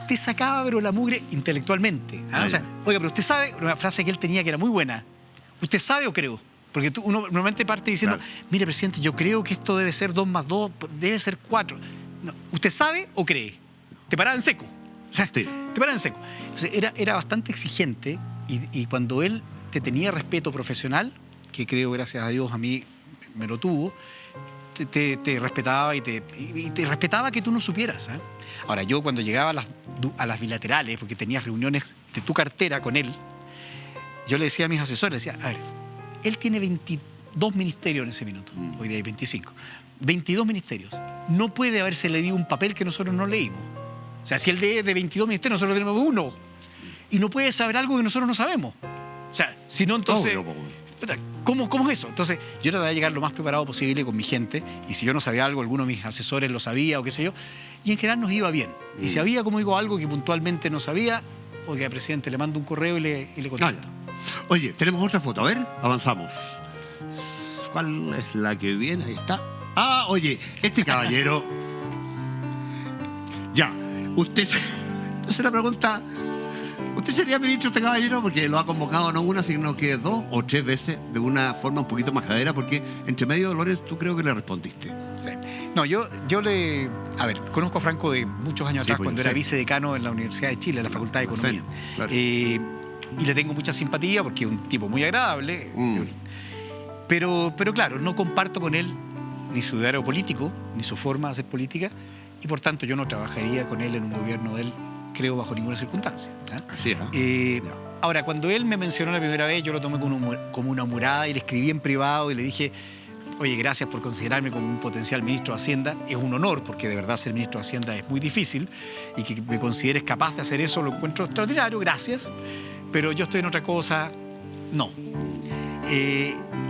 te sacaba pero la mugre intelectualmente. ¿Ah? O sea, oiga, pero usted sabe, una frase que él tenía que era muy buena, ¿usted sabe o creo? Porque uno normalmente parte diciendo, mire, presidente, yo creo que esto debe ser 2 más 2, debe ser 4. No, ¿usted sabe o cree? Te paraba en seco. O sea, te paraba en seco. Entonces, era bastante exigente y cuando él te tenía respeto profesional, que creo, gracias a Dios, a mí me lo tuvo, te respetaba y te respetaba que tú no supieras. ¿Eh? Ahora, yo cuando llegaba a las bilaterales, porque tenías reuniones de tu cartera con él, yo le decía a mis asesores, decía, a ver, él tiene 22 ministerios en ese minuto, hoy día hay 25. 22 ministerios. No puede haberse leído un papel que nosotros no leímos. O sea, si él de 22 ministerios, nosotros tenemos 1. Y no puede saber algo que nosotros no sabemos. O sea, si no, entonces... ¿Cómo es eso? Entonces, yo trataba de llegar lo más preparado posible con mi gente, y si yo no sabía algo, alguno de mis asesores lo sabía o qué sé yo, y en general nos iba bien. Y si había, como digo, algo que puntualmente no sabía, oiga, presidente, le mando un correo y le contesto. Oye, tenemos otra foto, a ver, avanzamos. ¿Cuál es la que viene? Ahí está. Ah, oye, este caballero... Ya, usted... Entonces la pregunta... ¿Usted sería ministro este caballero? Porque lo ha convocado no una, sino que 2 o 3 veces de una forma un poquito majadera, porque entre medio, Dolores, tú creo que le respondiste. Sí. No, yo le... A ver, conozco a Franco de muchos años atrás, cuando era vicedecano en la Universidad de Chile, en la Facultad de Economía. Claro. Y le tengo mucha simpatía porque es un tipo muy agradable. Pero claro, no comparto con él ni su ideario político, ni su forma de hacer política, y por tanto yo no trabajaría con él en un gobierno de él, creo, bajo ninguna circunstancia. ¿Eh? Así es. Ahora, cuando él me mencionó la primera vez, yo lo tomé como una humorada y le escribí en privado y le dije, oye, gracias por considerarme como un potencial ministro de Hacienda. Es un honor, porque de verdad ser ministro de Hacienda es muy difícil, y que me consideres capaz de hacer eso lo encuentro extraordinario, gracias. Pero yo estoy en otra cosa, no.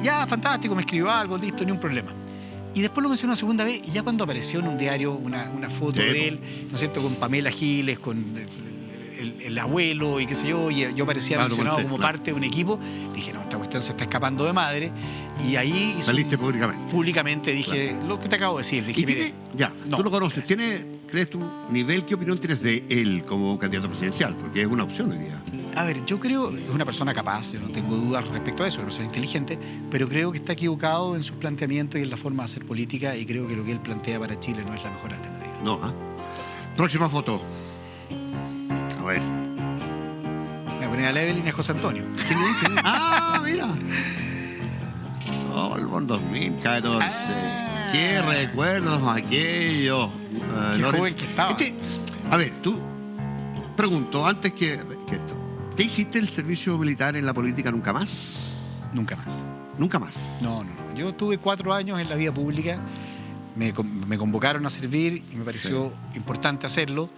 Ya, fantástico, me escribió algo, listo, ni un problema. Y después lo mencionó una segunda vez, y ya cuando apareció en un diario una foto de él, ¿no es cierto?, con Pamela Giles, con el abuelo y qué sé yo, y yo aparecía mencionado como parte de un equipo, dije, no, esta cuestión se está escapando de madre, y ahí... Saliste públicamente. Públicamente dije, lo que te acabo de decir. Dije, ¿Y tiene, tú lo conoces, crees tu nivel, qué opinión tienes de él como candidato presidencial? Porque es una opción hoy día. A ver, yo creo, es una persona capaz, yo no tengo dudas respecto a eso, es una persona inteligente, pero creo que está equivocado en sus planteamientos y en la forma de hacer política, y creo que lo que él plantea para Chile no es la mejor alternativa. No, Próxima foto. A ver. Me voy a poner a la Evelyn y a José Antonio. ¿Quién es? Ah, mira. Olbon 2014. Qué recuerdos aquellos. Qué joven que estaba. A ver, tú... Pregunto, antes que esto, ¿te hiciste el servicio militar en la política nunca más? Nunca más. ¿Nunca más? No. Yo tuve 4 años en la vida pública, me convocaron a servir y me pareció importante hacerlo.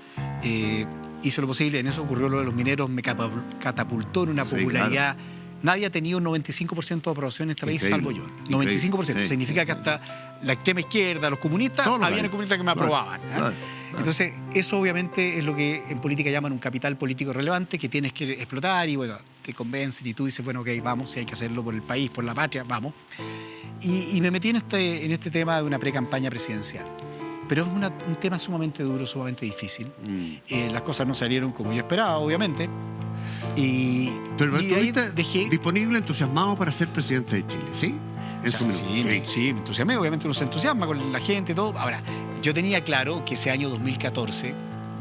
Hice lo posible, en eso ocurrió lo de los mineros, me catapultó en una popularidad. Claro. Nadie ha tenido un 95% de aprobación en este país, salvo yo. 95%. Significa que hasta la extrema izquierda, los comunistas, había comunistas que me aprobaban. Claro. Entonces, eso obviamente es lo que en política llaman un capital político relevante que tienes que explotar y bueno, te convencen y tú dices, bueno, ok, vamos, si hay que hacerlo por el país, por la patria, vamos. Y me metí en este tema de una pre-campaña presidencial. Pero es un tema sumamente duro, sumamente difícil. Las cosas no salieron como yo esperaba, obviamente. Pero tú ahí estuviste disponible, entusiasmado para ser presidente de Chile, ¿sí? Sí, me entusiasmé, obviamente uno se entusiasma con la gente y todo. Ahora, yo tenía claro que ese año 2014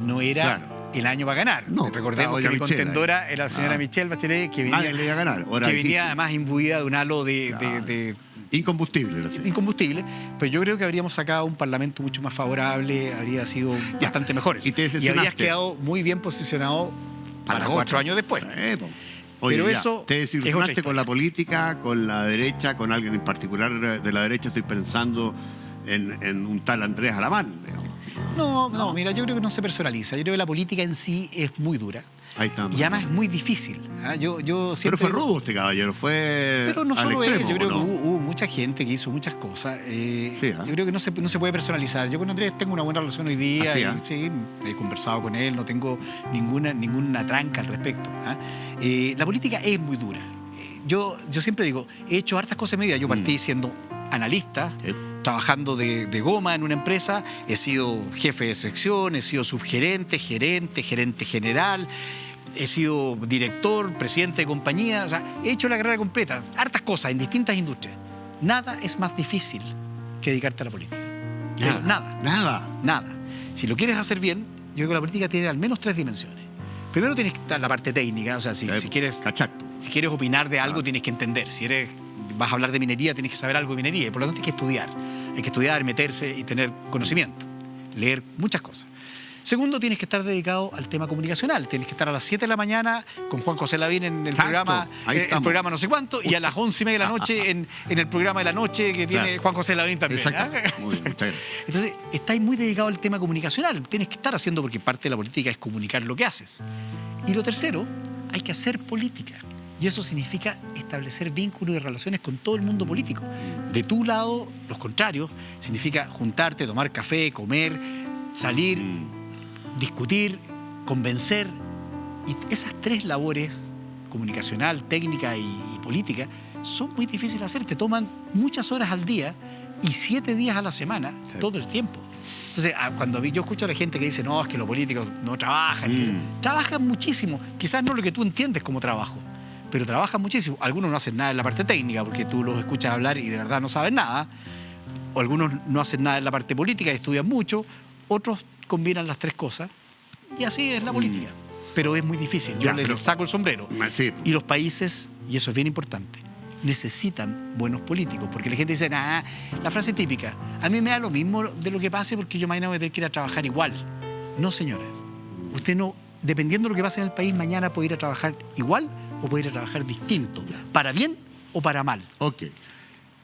no era el año para ganar. No, recordemos que mi contendora era la señora Michelle Bachelet, que venía, nadie le iba a ganar. que venía además imbuida de un halo de incombustible. Incombustible, pero yo creo que habríamos sacado un parlamento mucho más favorable, habría sido bastante mejor. Y habrías quedado muy bien posicionado para 4 años después. Oye, pero eso te desilusionaste con la política, con la derecha, con alguien en particular de la derecha. Estoy pensando en un tal Andrés Alamán. No, mira, yo creo que no se personaliza. Yo creo que la política en sí es muy dura. Ahí está. Y además es muy difícil. Yo siempre... Pero fue rudo este caballero, fue. Pero no solo él, yo creo que ¿no? hubo mucha gente que hizo muchas cosas. Yo creo que no se puede personalizar. Yo con Andrés tengo una buena relación hoy día. Sí, he conversado con él, no tengo ninguna tranca al respecto. La política es muy dura. Yo siempre digo, he hecho hartas cosas en mi vida. Yo partí siendo analista, trabajando de goma en una empresa, he sido jefe de sección, he sido subgerente, gerente general, he sido director, presidente de compañía, o sea, he hecho la carrera completa, hartas cosas en distintas industrias. Nada es más difícil que dedicarte a la política. Nada. Si lo quieres hacer bien, yo creo que la política tiene al menos 3 dimensiones. Primero tienes que estar la parte técnica, o sea, si quieres opinar de algo, tienes que entender. Si vas a hablar de minería, tienes que saber algo de minería, y por lo tanto hay que estudiar, meterse y tener conocimiento, leer muchas cosas. Segundo, tienes que estar dedicado al tema comunicacional. Tienes que estar a las 7 de la mañana con Juan José Lavín en el programa no sé cuánto, y a las 11:30 de la noche en el programa de la noche que tiene Juan José Lavín también. Muchas gracias. Entonces, estáis muy dedicado al tema comunicacional. Tienes que estar haciendo, porque parte de la política es comunicar lo que haces. Y lo tercero, hay que hacer política. Y eso significa establecer vínculos y relaciones con todo el mundo político. De tu lado, los contrarios, significa juntarte, tomar café, comer, salir, discutir, convencer. Y esas 3 labores, comunicacional, técnica y política, son muy difíciles de hacer. Te toman muchas horas al día y 7 días a la semana, todo el tiempo. Entonces, cuando yo escucho a la gente que dice, no, es que los políticos no trabajan. Trabajan muchísimo. Quizás no lo que tú entiendes como trabajo, pero trabajan muchísimo. Algunos no hacen nada en la parte técnica porque tú los escuchas hablar y de verdad no saben nada. O algunos no hacen nada en la parte política y estudian mucho. Otros combinan las 3 cosas y así es la política. Pero es muy difícil. Yo les saco el sombrero. Y los países, y eso es bien importante, necesitan buenos políticos. Porque la gente dice, la frase típica, a mí me da lo mismo de lo que pase porque yo mañana voy a tener que ir a trabajar igual. No, señora. Usted no, dependiendo de lo que pase en el país, mañana puede ir a trabajar igual o puede ir a trabajar distinto, para bien o para mal. Ok.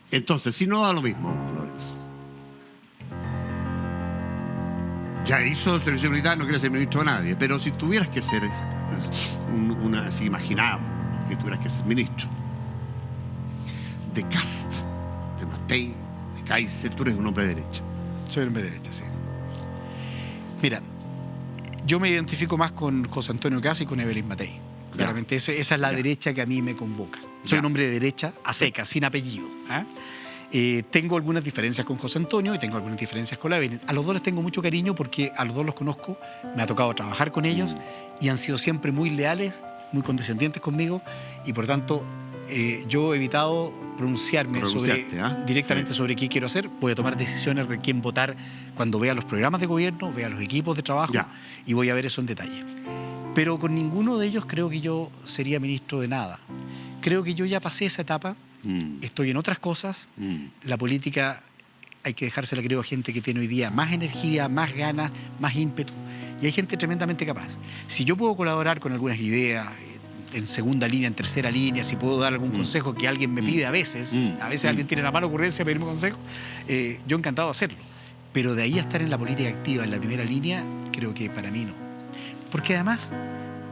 Entonces, si no da lo mismo, Lorenzo. Ya hizo el servicio militar, no quiere ser ministro de nadie, pero si tuvieras que ser si imaginamos que tuvieras que ser ministro de Kast, de Matei, de Kaiser, tú eres un hombre de derecha. Soy un hombre de derecha, sí. Mira, yo me identifico más con José Antonio Kast y con Evelyn Matei. Claramente, esa es la derecha que a mí me convoca. Soy un hombre de derecha a secas, sin apellido. Tengo algunas diferencias con José Antonio y tengo algunas diferencias con la Evelyn. A los dos les tengo mucho cariño porque a los dos los conozco, me ha tocado trabajar con ellos y han sido siempre muy leales, muy condescendientes conmigo y por tanto yo he evitado pronunciarme directamente sobre qué quiero hacer. Voy a tomar decisiones de quién votar cuando vea los programas de gobierno, vea los equipos de trabajo y voy a ver eso en detalle. Pero con ninguno de ellos creo que yo sería ministro de nada. Creo que yo ya pasé esa etapa, estoy en otras cosas. La política hay que dejársela, creo, a gente que tiene hoy día más energía, más ganas, más ímpetu. Y hay gente tremendamente capaz. Si yo puedo colaborar con algunas ideas, en segunda línea, en tercera línea, si puedo dar algún consejo que alguien me pide a veces alguien tiene la mala ocurrencia de pedirme consejo, yo encantado de hacerlo. Pero de ahí a estar en la política activa, en la primera línea, creo que para mí no. Porque además,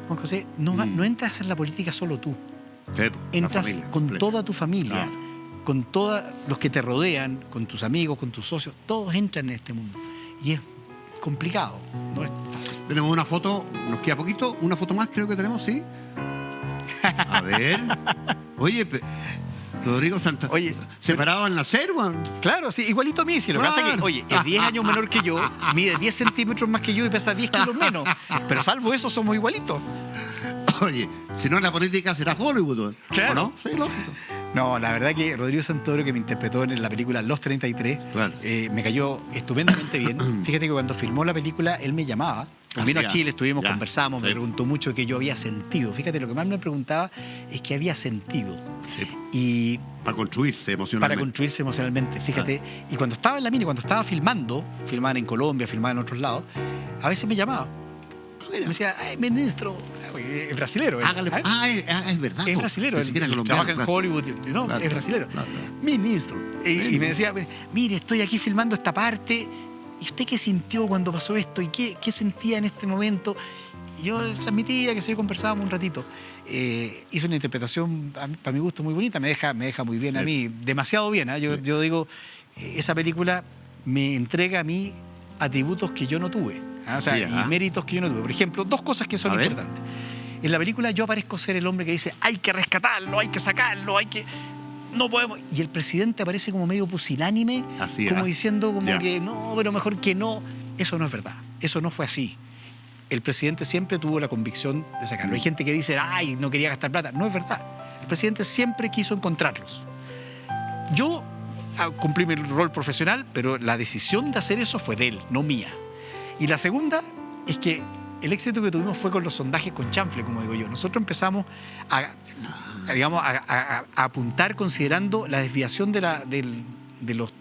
Juan José, no entras en la política solo tú. Entras con toda tu familia, con todos los que te rodean, con tus amigos, con tus socios, todos entran en este mundo. Y es complicado. No es fácil. Tenemos una foto, nos queda poquito, una foto más creo que tenemos, ¿sí? A ver. Oye, Rodrigo Santa. Oye, separado al nacer, weón. Claro, sí, igualito a mí. Si lo que pasa es que, oye, es 10 años menor que yo, mide 10 centímetros más que yo y pesa 10 kilos menos. Pero salvo eso, somos igualitos. Oye, si no es la política, será Hollywood, weón. Claro. ¿O no? Sí, lógico. No, la verdad que Rodrigo Santoro, que me interpretó en la película Los 33, Claro. Me cayó estupendamente bien. Fíjate que cuando filmó la película, él me llamaba. Vino a Chile, estuvimos, conversamos, sí. me preguntó mucho qué yo había sentido. Fíjate, lo que más me preguntaba es qué había sentido. Sí. Y para construirse emocionalmente. para construirse emocionalmente, fíjate. Y cuando estaba en la mini, cuando estaba filmando, filmaban en Colombia, filmaban en otros lados, a veces me llamaba. Me decía, ay, ministro, es brasilero. Hágale. Es verdad. Es brasilero, Ni siquiera él colombiano, trabaja en claro. Hollywood, no, Claro, es brasilero. claro. Ministro. Y me decía, mire, estoy aquí filmando esta parte, ¿y usted qué sintió cuando pasó esto? ¿Y qué sentía en este momento? Y yo transmitía, que conversábamos un ratito. Hizo una interpretación, para mi gusto, muy bonita, me deja muy bien a mí, demasiado bien. ¿Eh? Yo digo, esa película me entrega a mí atributos que yo no tuve. O sea, y méritos que yo no tuve. Por ejemplo, dos cosas que son importantes. En la película yo aparezco ser el hombre que dice, hay que rescatarlo, hay que sacarlo, no podemos. Y el presidente aparece como medio pusilánime, como diciendo que no, pero mejor que no. Eso no es verdad. Eso no fue así. El presidente siempre tuvo la convicción de sacarlo. Hay gente que dice, ay, no quería gastar plata. No es verdad. El presidente siempre quiso encontrarlos. Yo cumplí mi rol profesional, pero la decisión de hacer eso fue de él, no mía. Y la segunda es que el éxito que tuvimos fue con los sondajes con chanfle, como digo yo. Nosotros empezamos a apuntar considerando la desviación de los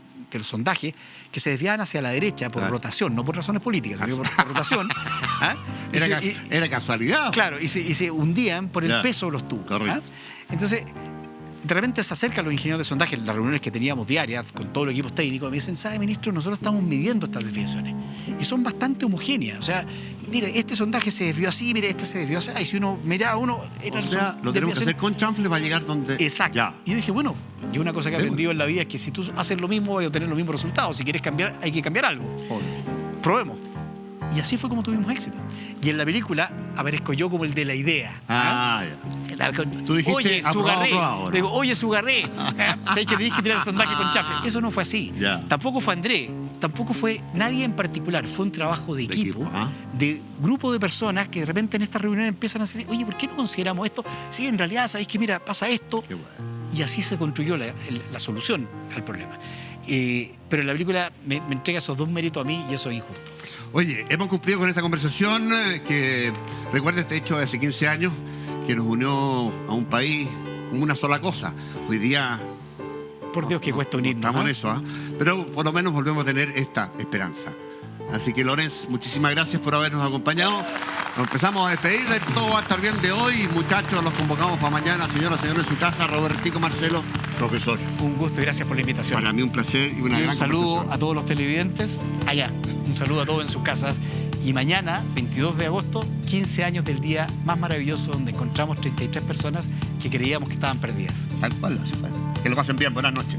sondajes que se desviaban hacia la derecha por rotación, no por razones políticas, sino por rotación. ¿Ah? Era casualidad. Claro, y se hundían por el peso de los tubos. ¿Ah? Entonces, de repente se acercan los ingenieros de sondaje, las reuniones que teníamos diarias con todos los equipos técnicos, y me dicen, ¿sabe, ministro? Nosotros estamos midiendo estas desviaciones y son bastante homogéneas. O sea, mire, este sondaje se desvió así, mire, este se desvió así. Y si uno miraba O sea, lo tenemos que hacer con chanfle para llegar donde... Exacto. Ya. Y yo dije, bueno, yo una cosa que he aprendido en la vida es que si tú haces lo mismo vas a obtener los mismos resultados. Si quieres cambiar, hay que cambiar algo. Probemos. Y así fue como tuvimos éxito. Y en la película aparezco yo como el de la idea. Ya. Tú dijiste, oye, Sugarré. ¿no? Digo, oye, Sugarré. ¿Sabes que tenías que tirar el sondaje con chanfle? Eso no fue así. Ya. Tampoco fue André. Tampoco fue nadie en particular. Fue un trabajo de equipo, de grupo de personas que de repente en estas reuniones empiezan a decir, oye, ¿por qué no consideramos esto? Sí, en realidad, ¿sabéis que mira, pasa esto? Qué bueno. Y así se construyó la solución al problema. Pero en la película me entrega esos dos méritos a mí y eso es injusto. Oye, hemos cumplido con esta conversación que recuerda este hecho de hace 15 años que nos unió a un país con una sola cosa. Hoy día... Por Dios que cuesta unirnos. Estamos en eso, pero por lo menos volvemos a tener esta esperanza. Así que, Lorenz, muchísimas gracias por habernos acompañado. Nos empezamos a despedir. Todo va a estar bien de hoy. Muchachos, los convocamos para mañana. Señora, señor en su casa. Robertico Marcelo, profesor. Un gusto y gracias por la invitación. Para mí un placer y una gran un saludo a todos los televidentes allá. Un saludo a todos en sus casas. Y mañana, 22 de agosto, 15 años del día más maravilloso donde encontramos 33 personas que creíamos que estaban perdidas. Tal cual, así fue. Que lo pasen bien. Buenas noches.